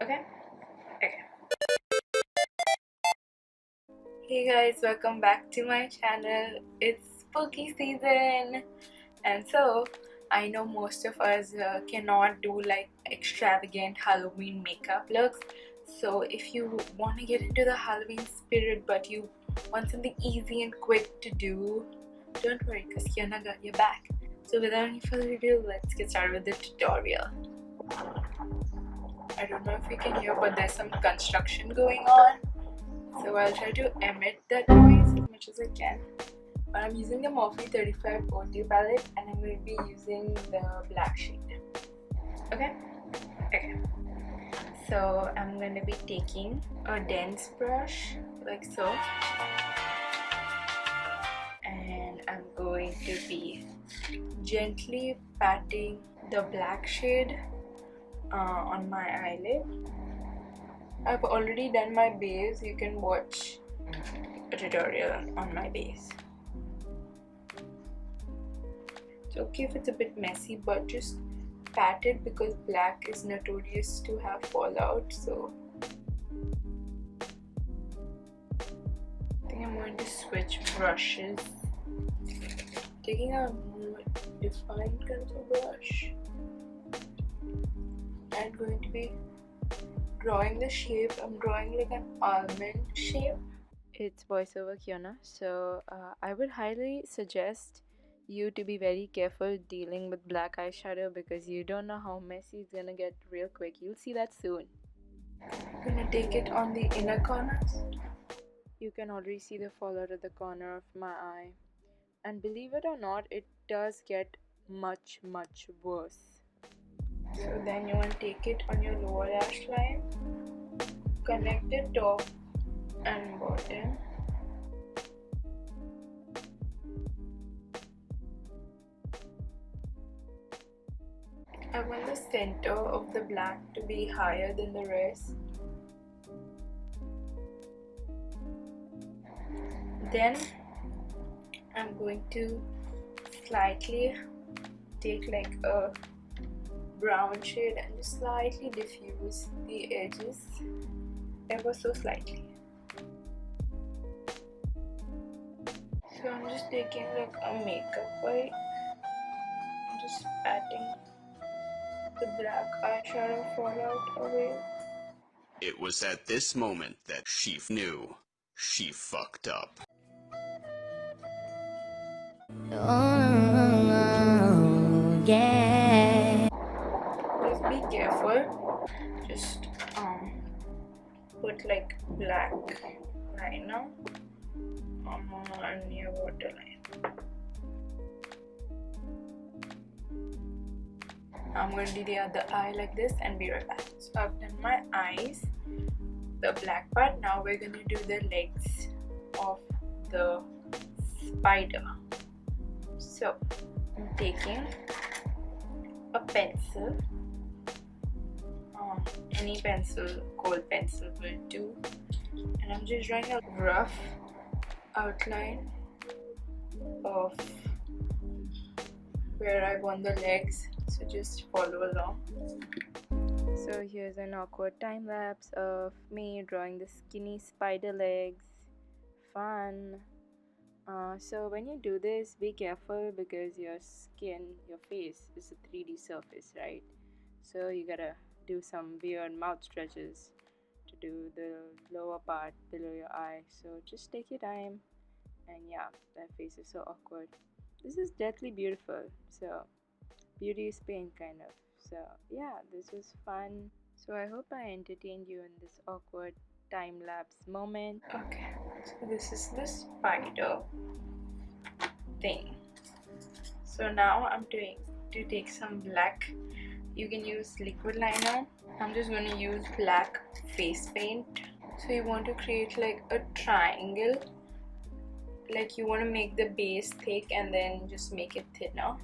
Okay? Okay. Hey guys, welcome back to my channel. It's spooky season, and so I know most of us cannot do like extravagant Halloween makeup looks. So if you want to get into the Halloween spirit but you want something easy and quick to do, don't worry because Kiana got your back. So without any further ado, let's get started with the tutorial. I don't know if you can hear, but there's some construction going on. So I'll try to emit that noise as much as I can. But I'm using the Morphe 35 OT palette and I'm going to be using the black shade. Okay? Okay. So I'm going to be taking a dense brush like so. And I'm going to be gently patting the black shade on my eyelid. I've already done my base. You can watch a tutorial on my base. It's okay if it's a bit messy, but just pat it because black is notorious to have fallout. So I think I'm going to switch brushes, taking a more defined kind of a brush and going to be drawing the shape. I'm drawing like an almond shape. It's voiceover Kiana, so I would highly suggest you to be very careful dealing with black eyeshadow because you don't know how messy it's gonna get real quick. You'll see that soon. I'm gonna take it on the inner corners. You can already see the fallout at the corner of my eye, and believe it or not, it does get much worse. So then you want to take it on your lower lash line, connect the top and bottom. I want the center of the black to be higher than the rest. Then I'm going to slightly take like a brown shade and just slightly diffuse the edges ever so slightly. So I'm just taking like a makeup wipe, I'm just patting the black eyeshadow fallout away. It was at this moment that she knew she fucked up. Oh, yeah. Just be careful. Just put like black liner on your waterline. I'm going to do the other eye like this and be right back. So I've done my eyes, the black part. Now we're going to do the legs of the spider. So I'm taking a pencil, any pencil, cold pencil will do, and I'm just drawing a rough outline of where I want the legs, so just follow along. So here's an awkward time lapse of me drawing the skinny spider legs. Fun. So when you do this, be careful because your skin, your face is a 3D surface, right? So you gotta do some weird mouth stretches to do the lower part below your eye. So just take your time, and yeah, that face is so awkward. This is deathly beautiful, so beauty is pain kind of. So yeah, this was fun. So I hope I entertained you in this awkward time-lapse moment. Okay, so this is the spider thing. So now I'm going to take some black. You can use liquid liner. I'm just going to use black face paint. So you want to create like a triangle, like you want to make the base thick and then just make it thinner.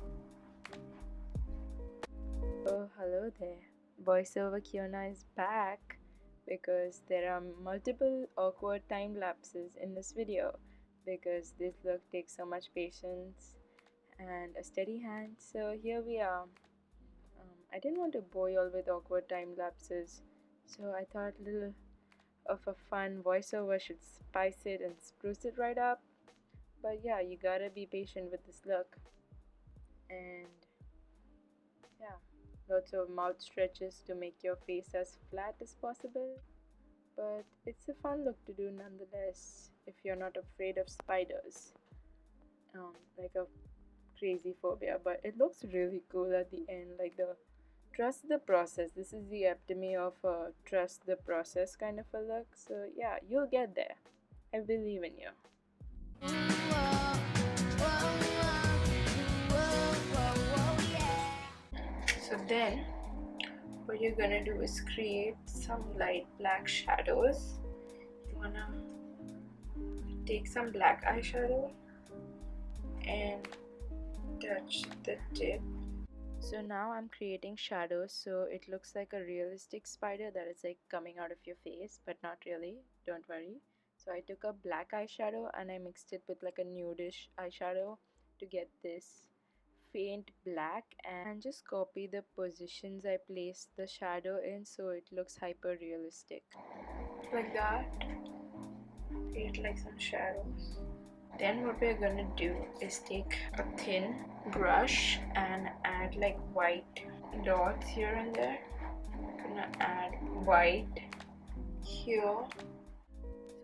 Oh, hello there. Voiceover Kiona is back because there are multiple awkward time lapses in this video because this look takes so much patience and a steady hand. So here we are. I didn't want to bore you all with awkward time lapses, So I thought a little of a fun voiceover should spice it and spruce it right up. But yeah, you gotta be patient with this look. And yeah, lots of mouth stretches to make your face as flat as possible. But it's a fun look to do nonetheless if you're not afraid of spiders. Like a crazy phobia, but it looks really cool at the end. Like the trust the process. This is the epitome of a trust the process kind of a look. So yeah, you'll get there. I believe in you. So then what you're gonna do is create some light black shadows. You wanna take some black eyeshadow and touch the tip. So now I'm creating shadows so it looks like a realistic spider that is like coming out of your face, but not really, don't worry. So I took a black eyeshadow and I mixed it with like a nudish eyeshadow to get this faint black, and just copy the positions I placed the shadow in so it looks hyper realistic. Like that. Create like some shadows. Then what we're gonna do is take a thin brush and add like white dots here and there. I'm gonna add white here.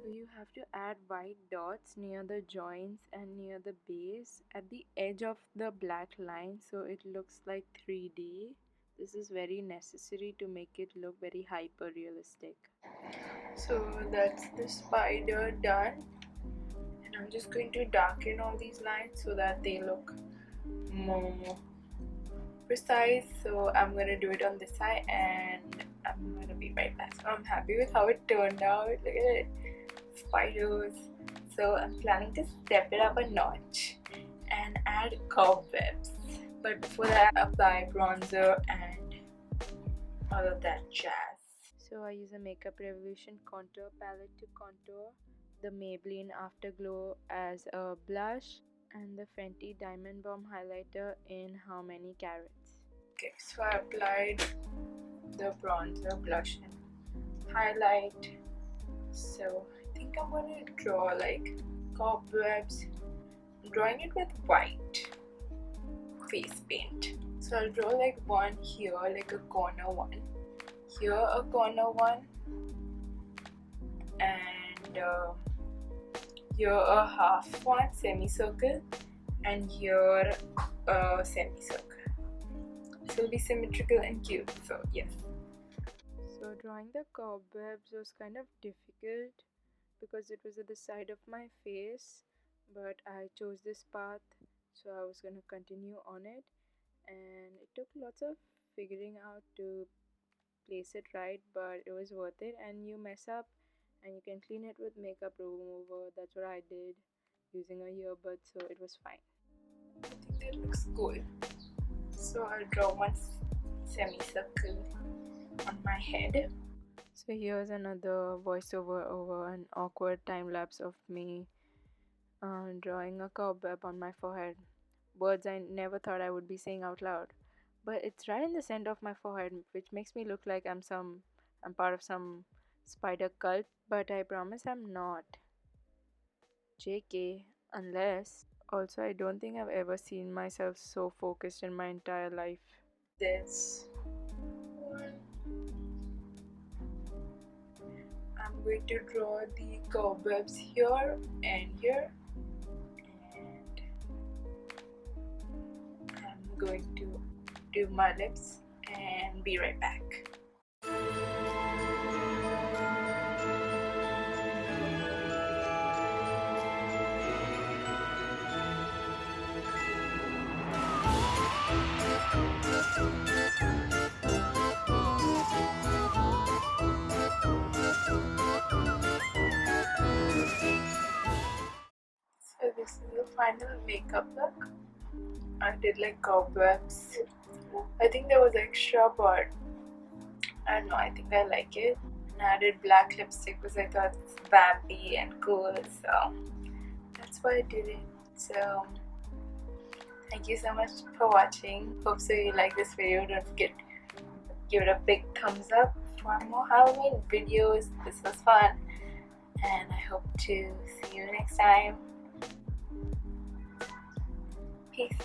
So you have to add white dots near the joints and near the base at the edge of the black line so it looks like 3D. This is very necessary to make it look very hyper realistic. So that's the spider done. I'm just going to darken all these lines so that they look more precise. So I'm going to do it on this side and I'm going to be right back. So I'm happy with how it turned out. Look at it. Spiders. So I'm planning to step it up a notch and add cobwebs. But before that, apply bronzer and all of that jazz. So I use a Makeup Revolution contour palette to contour, the Maybelline Afterglow as a blush, and the Fenty Diamond Bomb highlighter in How Many Carats. Okay, so I applied the bronzer, blush, and highlight. So I think I'm going to draw like cobwebs. I'm drawing it with white face paint. So I'll draw like one here, like a corner one. Here a corner one, and here a half one, semicircle, and here a semicircle. So it'll be symmetrical and cute. So yes. So drawing the cobwebs was kind of difficult because it was at the side of my face, but I chose this path, so I was gonna continue on it, and it took lots of figuring out to place it right, but it was worth it. And you mess up and you can clean it with makeup remover. That's what I did using a earbud, so it was fine. I think that looks cool. So I'll draw one semicircle on my head. So here's another voiceover over an awkward time lapse of me drawing a cobweb on my forehead. Words I never thought I would be saying out loud. But it's right in the center of my forehead, which makes me look like I'm part of some spider cult, but I promise I'm not. JK, unless. Also, I don't think I've ever seen myself so focused in my entire life. This one. I'm going to draw the cobwebs here and here. And I'm going to do my lips and be right back. So this is the final makeup look. I did like cobwebs. I think there was extra, but I don't know, I think I like it. And I added black lipstick because I thought it's vampy and cool, so that's why I did it. So thank you so much for watching. Hope so you like this video. Don't forget to give it a big thumbs up. for more Halloween videos. This was fun, and I hope to see you next time. Peace.